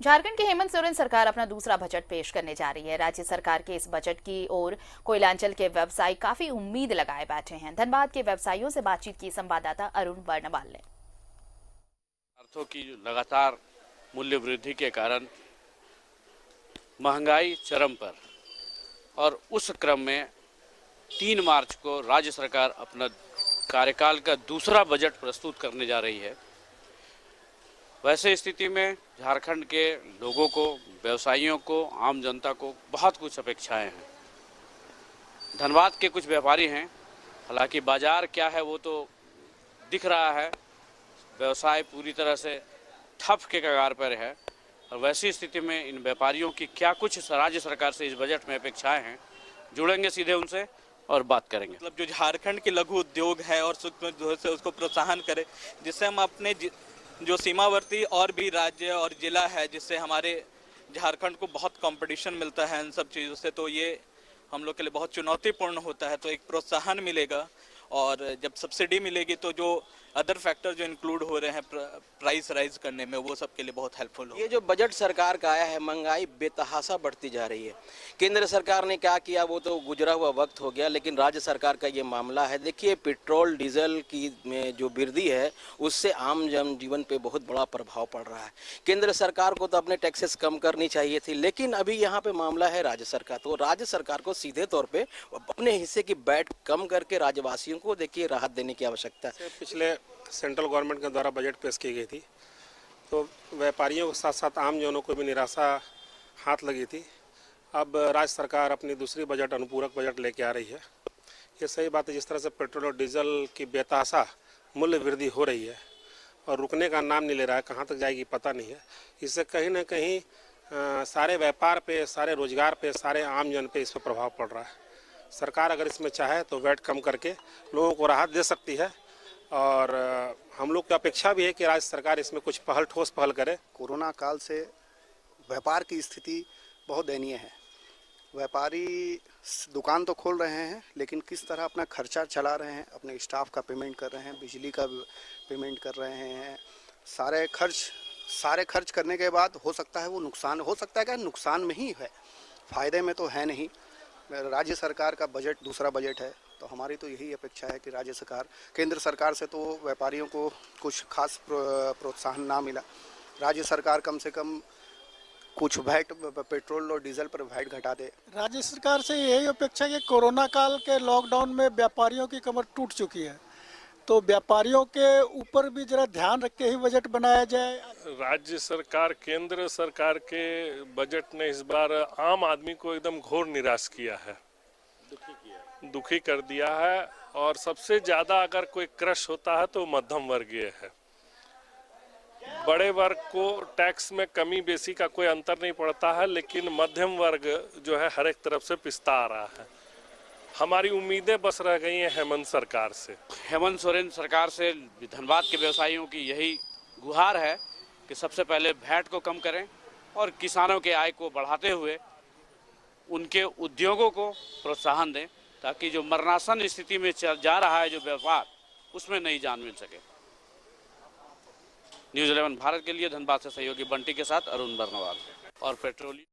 झारखंड की हेमंत सोरेन सरकार अपना दूसरा बजट पेश करने जा रही है। राज्य सरकार के इस बजट की ओर कोयलांचल के व्यवसायी काफी उम्मीद लगाए बैठे हैं। धनबाद के व्यवसायियों से बातचीत की संवाददाता अरुण वर्णवाल ने। अर्थों की लगातार मूल्य वृद्धि के कारण महंगाई चरम पर और उस क्रम में 3 मार्च को राज्य सरकार अपना कार्यकाल का दूसरा बजट प्रस्तुत करने जा रही है। वैसे स्थिति में झारखंड के लोगों को, व्यवसायियों को, आम जनता को बहुत कुछ अपेक्षाएं हैं। धनबाद के कुछ व्यापारी हैं, हालांकि बाजार क्या है वो तो दिख रहा है, व्यवसाय पूरी तरह से ठप के कगार पर है। और वैसी स्थिति में इन व्यापारियों की क्या कुछ राज्य सरकार से इस बजट में अपेक्षाएं हैं, जुड़ेंगे सीधे उनसे और बात करेंगे। मतलब जो झारखंड के लघु उद्योग है और सूक्ष्म उद्योग से उसको प्रोत्साहन करें, जिससे हम अपने जो सीमावर्ती और भी राज्य और जिला है, जिससे हमारे झारखंड को बहुत कंपटीशन मिलता है इन सब चीज़ों से, तो ये हम लोग के लिए बहुत चुनौतीपूर्ण होता है। तो एक प्रोत्साहन मिलेगा और जब सब्सिडी मिलेगी तो जो अदर फैक्टर जो इंक्लूड हो रहे हैं प्राइस राइज करने में, वो सब के लिए बहुत हेल्पफुल होगा। ये जो बजट सरकार का आया है, महंगाई बेतहाशा बढ़ती जा रही है। केंद्र सरकार ने क्या किया वो तो गुजरा हुआ वक्त हो गया, लेकिन राज्य सरकार का ये मामला है। देखिए, पेट्रोल डीजल की में जो वृद्धि है उससे आम जन जीवन पे बहुत बड़ा प्रभाव पड़ रहा है। केंद्र सरकार को तो अपने टैक्सेस कम करनी चाहिए थी, लेकिन अभी यहाँ पे मामला है राज्य सरकार, तो राज्य सरकार को सीधे तौर पे अपने हिस्से की वैट कम करके राज्यवासियों को देखिए राहत देने की आवश्यकता है। पिछले सेंट्रल गवर्नमेंट के द्वारा बजट पेश की गई थी, तो व्यापारियों के साथ साथ आम जनों को भी निराशा हाथ लगी थी। अब राज्य सरकार अपनी दूसरी बजट अनुपूरक बजट लेके आ रही है। ये सही बात है, जिस तरह से पेट्रोल और डीजल की बेतहाशा मूल्य वृद्धि हो रही है और रुकने का नाम नहीं ले रहा है, कहाँ तक जाएगी पता नहीं है। इससे कहीं ना कहीं सारे व्यापार पे, सारे रोजगार पे, सारे आम जन पे इस पर प्रभाव पड़ रहा है। सरकार अगर इसमें चाहे तो वैट कम करके लोगों को राहत दे सकती है और हम लोग की अपेक्षा भी है कि राज्य सरकार इसमें कुछ ठोस पहल करे। कोरोना काल से व्यापार की स्थिति बहुत दयनीय है। व्यापारी दुकान तो खोल रहे हैं, लेकिन किस तरह अपना खर्चा चला रहे हैं, अपने स्टाफ का पेमेंट कर रहे हैं, बिजली का पेमेंट कर रहे हैं, सारे खर्च करने के बाद हो सकता है वो नुकसान, हो सकता है कि नुकसान में ही है, फ़ायदे में तो है नहीं। राज्य सरकार का बजट दूसरा बजट है, तो हमारी तो यही अपेक्षा है कि राज्य सरकार, केंद्र सरकार से तो व्यापारियों को कुछ खास प्रोत्साहन ना मिला। राज्य सरकार कम से कम कुछ वैट पेट्रोल और डीजल पर वैट घटा दे। राज्य सरकार से यही अपेक्षा है कि कोरोना काल के लॉकडाउन में व्यापारियों की कमर टूट चुकी है, तो व्यापारियों के ऊपर भी जरा ध्यान रख के ही बजट बनाया जाए। राज्य सरकार, केंद्र सरकार के बजट ने इस बार आम आदमी को एकदम घोर निराश किया है, दुखी कर दिया है। और सबसे ज्यादा अगर कोई क्रश होता है तो मध्यम वर्गीय है। बड़े वर्ग को टैक्स में कमी बेसी का कोई अंतर नहीं पड़ता है, लेकिन मध्यम वर्ग जो है हर एक तरफ से पिसता आ रहा है। हमारी उम्मीदें बस रह गई हैं हेमंत सरकार से। हेमंत सोरेन सरकार से धनबाद के व्यवसायियों की यही गुहार है कि सबसे पहले वैट को कम करें और किसानों के आय को बढ़ाते हुए उनके उद्योगों को प्रोत्साहन दें, ताकि जो मरणासन स्थिति में जा रहा है जो व्यापार, उसमें नई जान मिल सके। न्यूज़ 11 भारत के लिए धनबाद से सहयोगी बंटी के साथ अरुण बर्नवाल और पेट्रोलियम।